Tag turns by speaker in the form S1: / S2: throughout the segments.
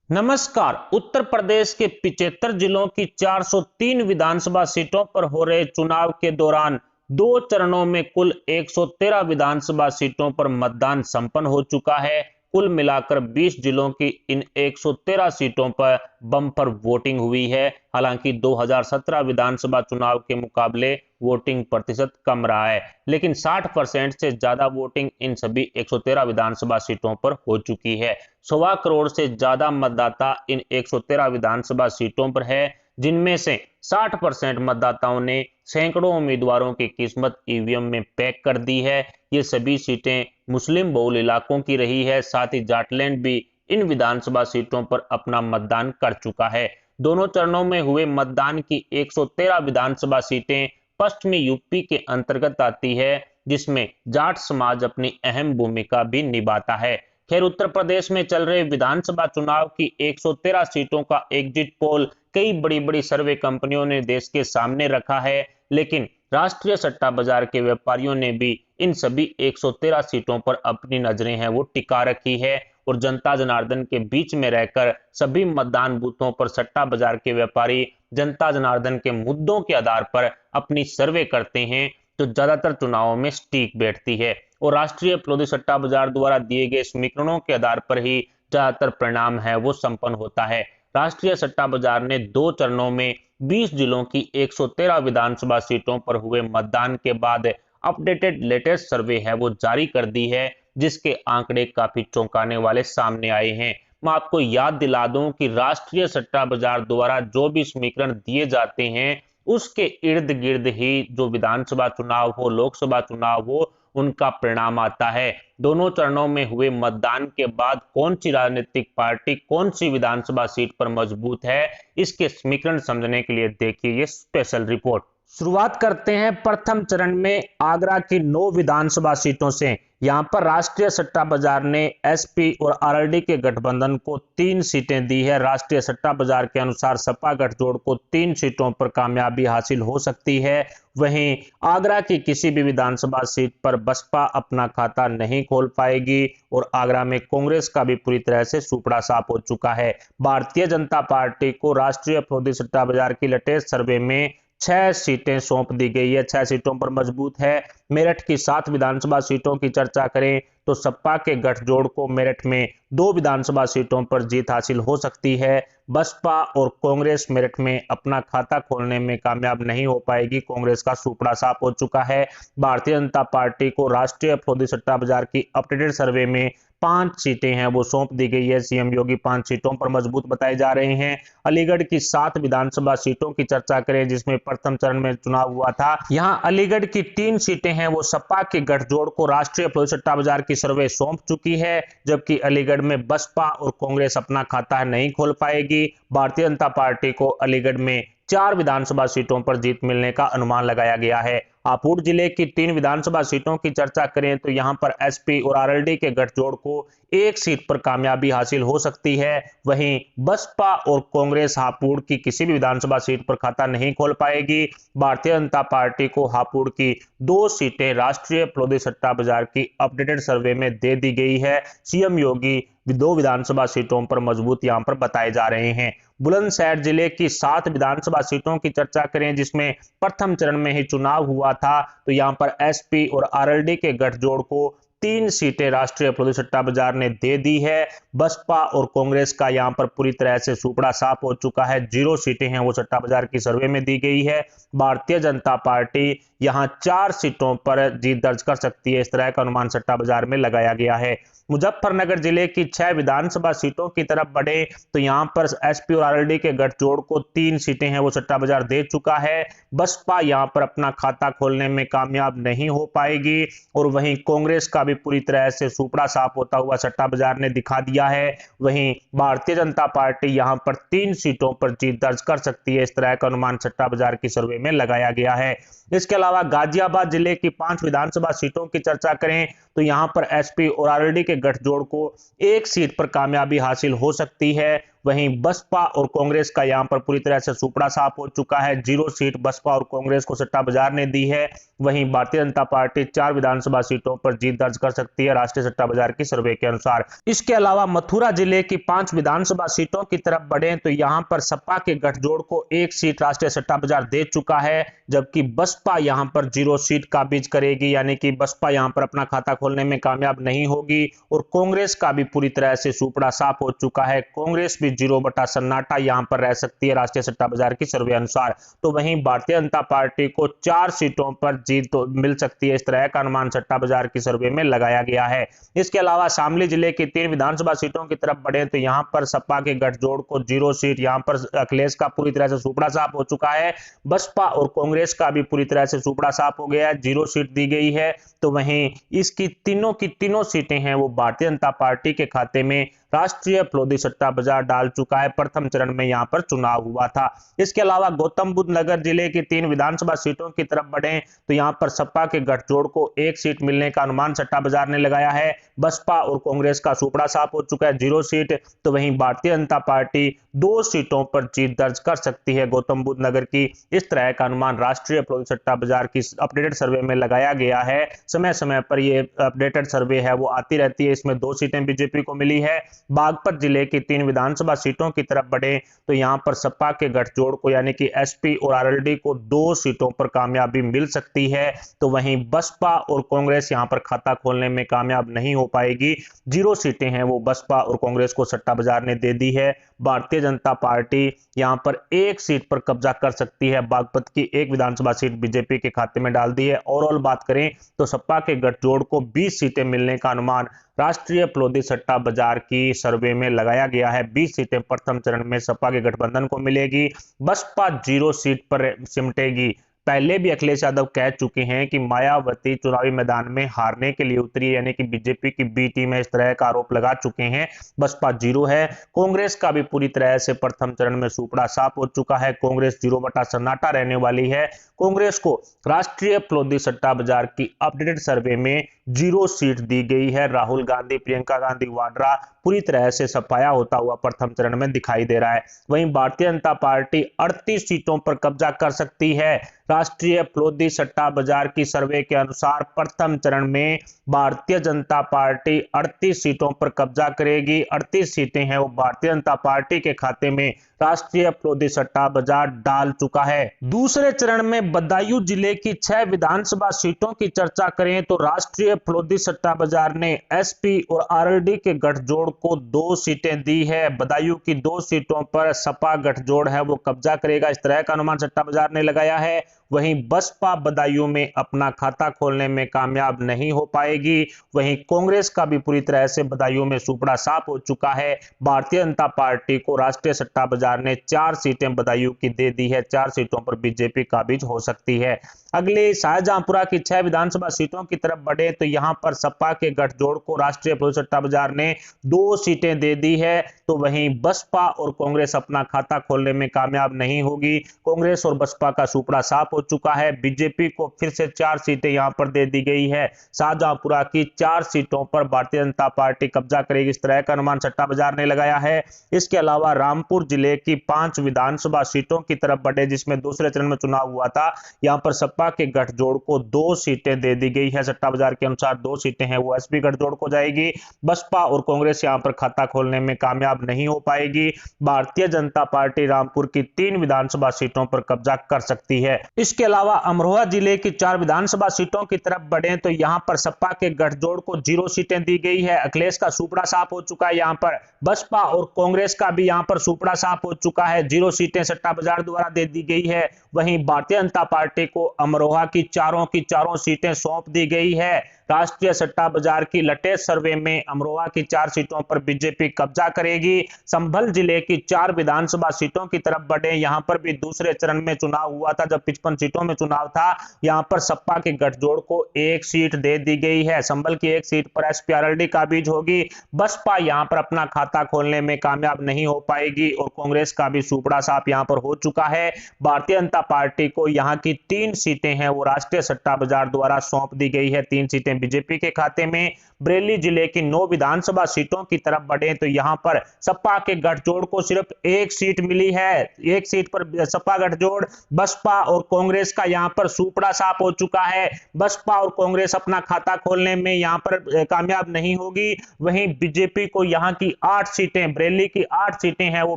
S1: नमस्कार। उत्तर प्रदेश के 75 जिलों की 403 विधानसभा सीटों पर हो रहे चुनाव के दौरान दो चरणों में कुल 113 विधानसभा सीटों पर मतदान संपन्न हो चुका है। कुल मिलाकर 20 जिलों की इन 113 सीटों पर बम्पर वोटिंग हुई है। हालांकि 2017 विधानसभा चुनाव के मुकाबले वोटिंग प्रतिशत कम रहा है, लेकिन 60% से ज्यादा वोटिंग इन सभी 113 विधानसभा सीटों पर हो चुकी है। 1.25 करोड़ से ज्यादा मतदाता इन 113 विधानसभा सीटों पर है, जिनमें से 60% मतदाताओं ने सैकड़ों उम्मीदवारों की किस्मत ईवीएम में पैक कर दी है। ये सभी सीटें मुस्लिम बहुल इलाकों की रही है। साथ ही जाटलैंड भी इन विधानसभा सीटों पर अपना मतदान कर चुका है। दोनों चरणों में हुए मतदान की 113 विधानसभा सीटें पश्चिमी यूपी के अंतर्गत आती है, जिसमें जाट समाज अपनी अहम भूमिका भी निभाता है। खैर, उत्तर प्रदेश में चल रहे विधानसभा चुनाव की 113 सीटों का एग्जिट पोल कई बड़ी बड़ी सर्वे कंपनियों ने देश के सामने रखा है, लेकिन राष्ट्रीय सट्टा बाजार के व्यापारियों ने भी इन सभी 113 सीटों पर अपनी नजरें हैं वो टिका रखी है और जनता जनार्दन के बीच में रहकर सभी मतदान बूथों पर सट्टा बाजार के व्यापारी जनता जनार्दन के मुद्दों के आधार पर अपनी सर्वे करते हैं, जो ज्यादातर चुनावों में स्टीक बैठती है और राष्ट्रीय प्रोद्य सट्टा बाजार द्वारा दिए गए समीकरणों के आधार पर ही ज्यादातर परिणाम है वो संपन्न होता है। राष्ट्रीय सट्टा बाजार ने दो चरणों में 20 जिलों की 113 विधानसभा सीटों पर हुए मतदान के बाद अपडेटेड लेटेस्ट सर्वे है वो जारी कर दी है, जिसके आंकड़े काफी चौंकाने वाले सामने आए हैं। मैं आपको याद दिला दूं कि राष्ट्रीय सट्टा बाजार द्वारा जो भी समीकरण दिए जाते हैं, उसके इर्द गिर्द ही जो विधानसभा चुनाव हो, लोकसभा चुनाव हो, उनका परिणाम आता है। दोनों चरणों में हुए मतदान के बाद कौन सी राजनीतिक पार्टी कौन सी विधानसभा सीट पर मजबूत है, इसके समीकरण समझने के लिए देखिए ये स्पेशल रिपोर्ट। शुरुआत करते हैं प्रथम चरण में आगरा की 9 विधानसभा सीटों से। यहां पर राष्ट्रीय सट्टा बाजार ने एसपी और आरएलडी के गठबंधन को 3 सीटें दी है। राष्ट्रीय सट्टा बाजार के अनुसार सपा गठजोड़ को 3 सीटों पर कामयाबी हासिल हो सकती है। वहीं आगरा की किसी भी विधानसभा सीट पर बसपा अपना खाता नहीं खोल पाएगी और आगरा में कांग्रेस का भी पूरी तरह से सुपड़ा साफ हो चुका है। भारतीय जनता पार्टी को राष्ट्रीय प्रोद्य सट्टा बाजार की लेटेस्ट सर्वे में 6 सीटें सौंप दी गई है, 6 सीटों पर मजबूत है। मेरठ की 7 विधानसभा सीटों की चर्चा करें तो सपा के गठजोड़ को मेरठ में 2 विधानसभा सीटों पर जीत हासिल हो सकती है। बसपा और कांग्रेस मेरठ में अपना खाता खोलने में कामयाब नहीं हो पाएगी, कांग्रेस का सुपड़ा साफ हो चुका है। भारतीय जनता पार्टी को राष्ट्रीय प्रोद्य सट्टा बाजार की अपडेटेड सर्वे में 5 सीटें हैं वो सौंप दी गई है। सीएम योगी 5 सीटों पर मजबूत बताए जा रहे हैं। अलीगढ़ की 7 विधानसभा सीटों की चर्चा करें, जिसमें प्रथम चरण में चुनाव हुआ था, यहां अलीगढ़ की 3 सीटें हैं वो सपा के गठजोड़ को राष्ट्रीय प्रोद्य सट्टा बाजार की सर्वे सौंप चुकी है, जबकि अलीगढ़ में बसपा और कांग्रेस अपना खाता नहीं खोल पाएगी। भारतीय जनता पार्टी को अलीगढ़ में 4 विधानसभा सीटों पर जीत मिलने का अनुमान लगाया गया है। हापुड़ जिले की 3 विधानसभा सीटों की चर्चा करें तो यहां पर एसपी और आरएलडी के गठजोड़ को 1 सीट पर कामयाबी हासिल हो सकती है। वहीं बसपा और कांग्रेस हापुड़ की किसी भी विधानसभा सीट पर खाता नहीं खोल पाएगी। भारतीय जनता पार्टी को हापुड़ की 2 सीटें राष्ट्रीय प्रोद्य सट्टा बाजार की अपडेटेड सर्वे में दे दी गई है। सीएम योगी 2 विधानसभा सीटों पर मजबूत यहां पर बताए जा रहे हैं। बुलंदशहर जिले की 7 विधानसभा सीटों की चर्चा करें, जिसमें प्रथम चरण में ही चुनाव हुआ था, तो यहां पर एसपी और आरएलडी के गठजोड़ को 3 सीटें राष्ट्रीय प्रोद्य सट्टा बाजार ने दे दी है। बसपा और कांग्रेस का यहां पर पूरी तरह से सुपड़ा साफ हो चुका है, 0 सीटें हैं वो सट्टा बाजार की सर्वे में दी गई है। भारतीय जनता पार्टी यहां 4 सीटों पर जीत दर्ज कर सकती है, इस तरह का अनुमान सट्टा बाजार में लगाया गया है। मुजफ्फरनगर जिले की 6 विधानसभा सीटों की तरफ बढ़े तो यहां पर एसपी और आरएलडी के गठजोड़ को 3 सीटें हैं वो सट्टा बाजार दे चुका है। बसपा यहां पर अपना खाता खोलने में कामयाब नहीं हो पाएगी और वहीं कांग्रेस का भी पूरी तरह से सुपड़ा साफ होता हुआ सट्टा बाजार ने दिखा दिया है। वहीं भारतीय जनता पार्टी यहां पर 3 सीटों पर जीत दर्ज कर सकती है, इस तरह का अनुमान सट्टा बाजार की सर्वे में लगाया गया है। इसके अलावा गाजियाबाद जिले की 5 विधानसभा सीटों की चर्चा करें तो यहां पर एसपी और आरएलडी के गठजोड़ को एक सीट पर कामयाबी हासिल हो सकती है। वहीं बसपा और कांग्रेस का यहां पर पूरी तरह से सुपड़ा साफ हो चुका है। 0 सीट बसपा और कांग्रेस को सट्टा बाजार ने दी है। वहीं भारतीय जनता पार्टी 4 विधानसभा सीटों पर जीत दर्ज कर सकती है राष्ट्रीय सट्टा बाजार की सर्वे के अनुसार। इसके अलावा मथुरा जिले की 5 विधानसभा सीटों की तरफ बढ़े तो यहां पर सपा के गठजोड़ को एक सीट राष्ट्रीय सट्टा बाजार दे चुका है, जबकि बसपा यहां पर 0 सीट काबिज करेगी, यानी कि बसपा यहां पर अपना खाता खोलने में कामयाब नहीं होगी। और कांग्रेस का भी पूरी तरह से सुपड़ा साफ हो चुका है। कांग्रेस भी 0 बटा सन्नाटा यहां पर रह सकती है राष्ट्रीय सट्टा बाजार की सर्वे अनुसार। तो वहीं भारतीय जनता पार्टी को 4 सीटों पर जीत तो मिल सकती है, इस तरह का अनुमान सट्टा बाजार की सर्वे में लगाया गया है। इसके अलावा शामली जिले की 3 विधानसभा सीटों की तरफ बढ़े तो यहां पर सपा के गठजोड़ को 0 सीट, यहां पर अखिलेश का पूरी तरह से सुपड़ा साफ हो चुका है। बसपा और कांग्रेस का भी पूरी तरह से सुपड़ा साफ हो गया है, 0 सीट दी गई है। तो वहीं इसकी तीनों की तीनों सीटें हैं वो भारतीय जनता पार्टी के खाते में राष्ट्रीय प्रोदी सट्टा बाजार डाल चुका है। प्रथम चरण में यहां पर चुनाव हुआ था। इसके अलावा गौतम बुद्ध नगर जिले की 3 विधानसभा सीटों की तरफ बढ़े तो यहां पर सपा के गठजोड़ को एक सीट मिलने का अनुमान सट्टा बाजार ने लगाया है। बसपा और कांग्रेस का सुपड़ा साफ हो चुका है, 0 सीट। तो वहीं भारतीय जनता पार्टी 2 सीटों पर जीत दर्ज कर सकती है गौतम बुद्ध नगर की। इस तरह का अनुमान राष्ट्रीय प्रोदी सट्टा बाजार की अपडेटेड सर्वे में लगाया गया है। समय समय पर ये अपडेटेड सर्वे है वो आती रहती है। इसमें 2 सीटें बीजेपी को मिली है। बागपत जिले की 3 विधानसभा सीटों की तरफ बढ़े तो यहां पर सपा के गठजोड़ को यानी कि एसपी और आरएलडी को 2 सीटों पर कामयाबी मिल सकती है। तो वहीं बसपा और कांग्रेस यहां पर खाता खोलने में कामयाब नहीं हो पाएगी। 0 सीटें हैं वो बसपा और कांग्रेस को सट्टा बाजार ने दे दी है। भारतीय जनता पार्टी यहां पर एक सीट पर कब्जा कर सकती है। बागपत की 1 विधानसभा सीट बीजेपी के खाते में डाल दी है। ओवरऑल बात करें तो सपा के गठजोड़ को 20 सीटें मिलने का अनुमान राष्ट्रीय प्रोदी सट्टा बाजार की सर्वे में लगाया गया है। 20 सीटें प्रथम चरण में सपा के गठबंधन को मिलेगी। बसपा 0 सीट पर सिमटेगी। पहले भी अखिलेश यादव कह चुके हैं कि मायावती चुनावी मैदान में हारने के लिए उतरी, यानी कि बीजेपी की बी टीम है, इस तरह का आरोप लगा चुके हैं। बसपा 0 है। कांग्रेस का भी पूरी तरह से प्रथम चरण में सुपड़ा साफ हो चुका है। कांग्रेस 0 बटा सन्नाटा रहने वाली है। कांग्रेस को राष्ट्रीय प्रोदी सट्टा बाजार की अपडेटेड सर्वे में 0 सीट दी गई है। राहुल गांधी, प्रियंका गांधी वाड्रा पूरी तरह से सफाया होता हुआ प्रथम चरण में दिखाई दे रहा है। वहीं भारतीय जनता पार्टी 38 सीटों पर कब्जा कर सकती है। राष्ट्रीय प्रोदी सट्टा बाजार की सर्वे के अनुसार प्रथम चरण में भारतीय जनता पार्टी 38 सीटों पर कब्जा करेगी। 38 सीटें हैं वो भारतीय जनता पार्टी के खाते में राष्ट्रीय प्रोदी सट्टा बाजार डाल चुका है। दूसरे चरण में बदायूं जिले की 6 विधानसभा सीटों की चर्चा करें तो राष्ट्रीय प्रोदी सट्टा बाजार ने एसपी और आरएलडी के गठजोड़ को 2 सीटें दी है। बदायूं की 2 सीटों पर सपा गठजोड़ है वो कब्जा करेगा, इस तरह का अनुमान सट्टा बाजार ने लगाया है। वहीं बसपा बदायूं में अपना खाता खोलने में कामयाब नहीं हो पाएगी। वहीं कांग्रेस का भी पूरी तरह से बदायूं में सुपड़ा साफ हो चुका है। भारतीय जनता पार्टी को राष्ट्रीय सट्टा बाजार ने 4 सीटें बदायूं की दे दी है। 4 सीटों पर बीजेपी काबिज हो सकती है। अगले शाहजहांपुरा की 6 विधानसभा सीटों की तरफ बढ़े तो यहां पर सपा के गठजोड़ को राष्ट्रीय प्रोदी सट्टा बाजार ने 2 सीटें दे दी है। तो वहीं बसपा और कांग्रेस अपना खाता खोलने में कामयाब नहीं होगी। कांग्रेस और बसपा का सुपड़ा साफ हो चुका है। बीजेपी को फिर से 4 सीटें यहां पर दे दी गई है। शाहजहांपुरा की 4 सीटों पर भारतीय जनता पार्टी कब्जा करेगी, इस तरह का अनुमान सट्टा बाजार ने लगाया है। इसके अलावा रामपुर जिले की 5 विधानसभा सीटों की तरफ बढ़े जिसमें दूसरे चरण में चुनाव हुआ था। यहां पर सपा के गठजोड़ को 2 सीटें दे दी गई है। सट्टा बाजार के अनुसार 2 सीटें हैं वो एसपी गठजोड़ को जाएगी। बसपा और कांग्रेस यहां पर खाता खोलने में कामयाब नहीं हो पाएगी। भारतीय जनता पार्टी रामपुर की 3 विधानसभा सीटों पर कब्जा कर सकती है। इसके अलावा अमरोहा जिले की 4 विधानसभा सीटों की तरफ बढ़े तो यहां पर सपा के गठजोड़ को 0 सीटें दी गई है। अखिलेश का सुपड़ा साफ हो चुका है। यहां पर बसपा और कांग्रेस का भी यहां पर सुपड़ा साफ हो चुका है। 0 सीटें सट्टा बाजार द्वारा दे दी गई है। वहीं भारतीय जनता पार्टी को अमरोहा की चारों सीटें सौंप दी गई है। राष्ट्रीय सट्टा बाजार की लेटेस्ट सर्वे में अमरोहा की 4 सीटों पर बीजेपी कब्जा करेगी। संभल जिले की 4 विधानसभा सीटों की तरफ बढ़े, यहां पर भी दूसरे चरण में चुनाव हुआ था जब 55 सीटों में चुनाव था। यहां पर सपा के गठजोड़ को 1 सीट दे दी गई है। संभल की 1 सीट पर एसपी आरएलडी काबिज होगी। बसपा यहां पर अपना खाता खोलने में कामयाब नहीं हो पाएगी और कांग्रेस का भी सुपड़ा साफ यहां पर हो चुका है। भारतीय जनता पार्टी को यहां की 3 सीटें हैं वो राष्ट्रीय सट्टा बाजार द्वारा सौंप दी गई है। 3 सीटें सीटें बीजेपी के खाते में। बरेली जिले की 9 विधानसभा सीटों की तरफ बढ़े तो यहां पर सपा के गठजोड़ को सिर्फ एक सीट मिली है। एक सीट पर सपा गठजोड़, बसपा और कांग्रेस का यहां पर सूपड़ा साफ हो चुका है। बसपा और कांग्रेस अपना खाता खोलने में यहां पर कामयाब नहीं होगी। वहीं बीजेपी को यहां की 8 सीटें, बरेली की 8 सीटें हैं वो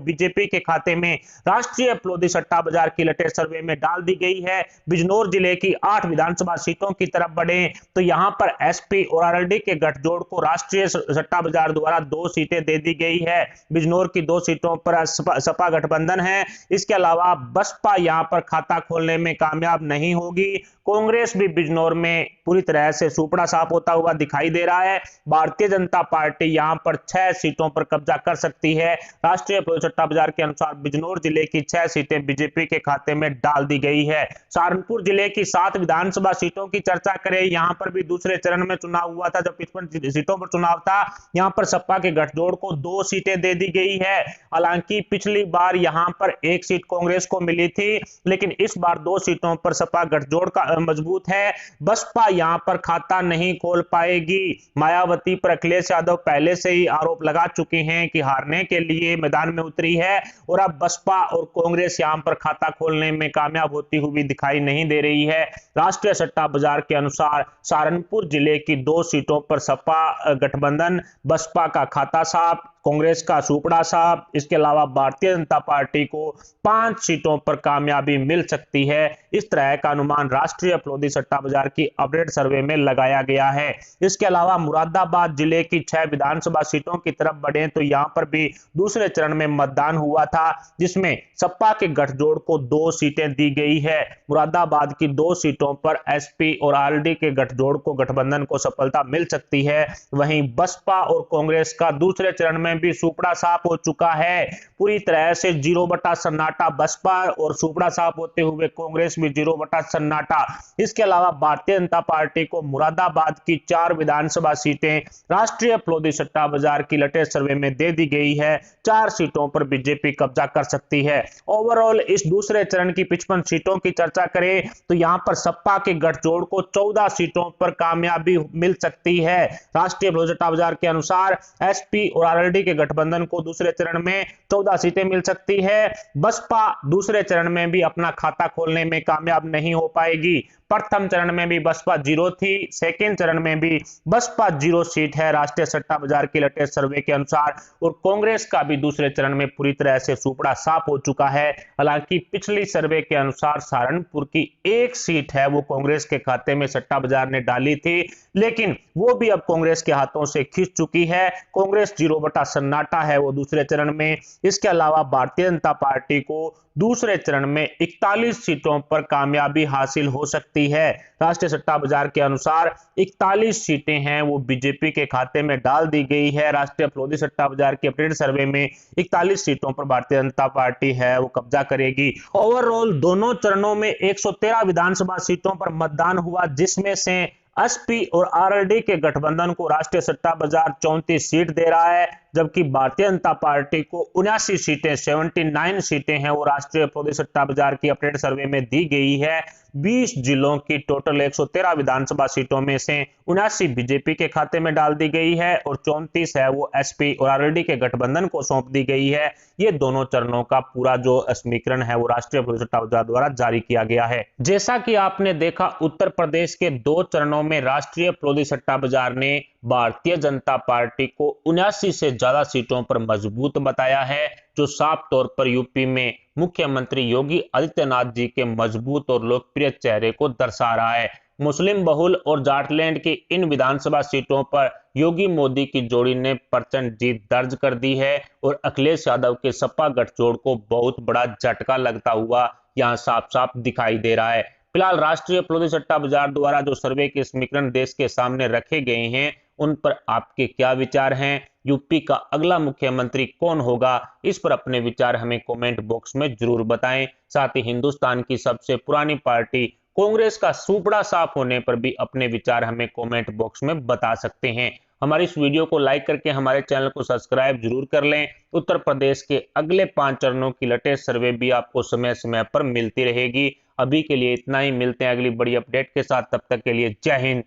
S1: बीजेपी के खाते में राष्ट्रीय प्लोदी सट्टा बाजार की लेटेस्ट सर्वे में डाल दी गई है। बिजनौर जिले की 8 विधानसभा सीटों की तरफ बढ़े तो यहां पर एसपी और आरएलडी के गठजोड़ को राष्ट्रीय सट्टा बाजार द्वारा 2 सीटें दे दी गई है। बिजनौर की 2 सीटों पर सपा गठबंधन है। इसके अलावा बसपा यहां पर खाता खोलने में कामयाब नहीं होगी। कांग्रेस भी बिजनौर में पूरी तरह से सूपड़ा साफ होता हुआ दिखाई दे रहा है। भारतीय जनता पार्टी यहां पर 6 सीटों पर कब्जा कर सकती है। राष्ट्रीय प्लोदी सट्टा बाजार के अनुसार बिजनौर जिले की 6 सीटें बीजेपी के खाते में डाल दी गई है। सहारनपुर जिले की 7 विधानसभा सीटों की चर्चा करें, यहां पर भी दूसरे चरण में चुनाव हुआ था। जब 55 सीटों पर चुनाव था, यहां पर सपा के गठजोड़ को 2 सीटें दे दी गई है। हालांकि पिछली बार यहां पर 1 सीट कांग्रेस को मिली थी, लेकिन इस बार 2 सीटों पर सपा गठजोड़ का मजबूत है। बसपा यहां पर खाता नहीं खोल पाएगी। मायावती पर अखिलेश यादव पहले से ही आरोप लगा चुके हैं कि हारने के लिए मैदान में उतरी है और अब बसपा और कांग्रेस यहां पर खाता खोलने में कामयाब होती हुई दिखाई नहीं दे रही है। राष्ट्रीय सट्टा बाजार के अनुसार सहारनपुर जिले की 2 सीटों पर सपा गठबंधन, बसपा का खाता साफ, कांग्रेस का सूपड़ा साफ। इसके अलावा भारतीय जनता पार्टी को 5 सीटों पर कामयाबी मिल सकती है। इस तरह का अनुमान राष्ट्रीय प्लोदी सट्टा बाजार की अपडेट सर्वे में लगाया गया है। इसके अलावा मुरादाबाद जिले की 6 विधानसभा सीटों की तरफ बढ़े तो यहां पर भी दूसरे चरण में मतदान हुआ था, जिसमें सपा के गठजोड़ को 2 सीटें दी गई है। मुरादाबाद की 2 सीटों पर एसपी और आरएलडी के गठजोड़ को, गठबंधन को सफलता मिल सकती है। वहीं बसपा और कांग्रेस का दूसरे चरण में भी सूपड़ा साफ हो चुका है। पूरी तरह से 0 बटा सन्नाटा बसपा और सूपड़ा साफ होते हुए कांग्रेस भी 0 बटा सन्नाटा। इसके अलावा भारतीय जनता पार्टी को मुरादाबाद की 4 विधानसभा सीटें राष्ट्रीय प्लोदी सट्टा बाजार की लेटेस्ट सर्वे में दे दी गई है। 4 सीटों पर बीजेपी कब्जा कर सकती है। ओवरऑल इस दूसरे चरण की 55 सीटों की चर्चा करें तो यहां पर सपा के गठजोड़ को 14 सीटों पर कामयाबी मिल सकती है। राष्ट्रीय प्लोदी सट्टा बाजार के अनुसार एसपी और आरएलडी के गठबंधन को दूसरे चरण में 14 सीटें मिल सकती है। बसपा दूसरे चरण में भी अपना खाता खोलने में कामयाब नहीं हो पाएगी। प्रथम चरण में भी बसपा 0 थी, सेकेंड चरण में भी बसपा 0 सीट है राष्ट्रीय सट्टा बाजार के लेटेस्ट सर्वे के अनुसार। और कांग्रेस का भी दूसरे चरण में पूरी तरह से सूपड़ा साफ हो चुका है। हालांकि पिछली सर्वे के अनुसार सहारनपुर की 1 सीट है वो कांग्रेस के खाते में सट्टा बाजार ने डाली थी, लेकिन वो भी अब कांग्रेस के हाथों से खिंच चुकी है। कांग्रेस 0 बटा सन्नाटा है वो दूसरे चरण में। इसके अलावा भारतीय जनता पार्टी को दूसरे चरण में 41 सीटों पर कामयाबी हासिल हो सकती है। राष्ट्रीय सट्टा बाजार के अनुसार 41 सीटें हैं वो बीजेपी के खाते में डाल दी गई है। राष्ट्रीय प्लोदी सट्टा बाजार के अपडेट सर्वे में 41 सीटों पर भारतीय जनता पार्टी है वो कब्जा करेगी। ओवरऑल दोनों चरणों में 113 विधानसभा सीटों पर मतदान हुआ, जिसमें से एसपी और आरएलडी के गठबंधन को राष्ट्रीय सट्टा बाजार 34 सीट दे रहा है, जबकि भारतीय जनता पार्टी को 79 सीटें, 79 सीटें हैं वो राष्ट्रीय प्लोदी सट्टा बाजार की अपडेट सर्वे में दी गई है। 20 जिलों की टोटल 113 विधानसभा सीटों में से 79 बीजेपी के खाते में डाल दी गई है और 34 है वो एसपी और आरएलडी के गठबंधन को सौंप दी गई है। ये दोनों चरणों का पूरा जो समीकरण है वो राष्ट्रीय प्लोदी सट्टा बाजार द्वारा जारी किया गया है। जैसा कि आपने देखा, उत्तर प्रदेश के 2 चरणों में राष्ट्रीय प्लोदी सट्टा बाजार ने भारतीय जनता पार्टी को 79 से ज्यादा सीटों पर मजबूत बताया है, जो साफ तौर पर यूपी में मुख्यमंत्री योगी आदित्यनाथ जी के मजबूत और लोकप्रिय चेहरे को दर्शा रहा है। मुस्लिम बहुल और जाटलैंड की इन विधानसभा सीटों पर योगी मोदी की जोड़ी ने प्रचंड जीत दर्ज कर दी है और अखिलेश यादव के सपा गठजोड़ को बहुत बड़ा झटका लगता हुआ यहां साफ साफ दिखाई दे रहा है। फिलहाल राष्ट्रीय प्लोदी सट्टा बाजार द्वारा जो सर्वे के समीकरण देश के सामने रखे गए हैं, उन पर आपके क्या विचार हैं? यूपी का अगला मुख्यमंत्री कौन होगा? इस पर अपने विचार हमें कमेंट बॉक्स में जरूर बताएं। साथ ही हिंदुस्तान की सबसे पुरानी पार्टी कांग्रेस का सूपड़ा साफ होने पर भी अपने विचार हमें कमेंट बॉक्स में बता सकते हैं। हमारी इस वीडियो को लाइक करके हमारे चैनल को सब्सक्राइब जरूर कर लें। उत्तर प्रदेश के अगले 5 चरणों की लेटेस्ट सर्वे भी आपको समय समय पर मिलती रहेगी। अभी के लिए इतना ही, मिलते हैं अगली बड़ी अपडेट के साथ। तब तक के लिए जय हिंद,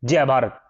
S1: जय भारत।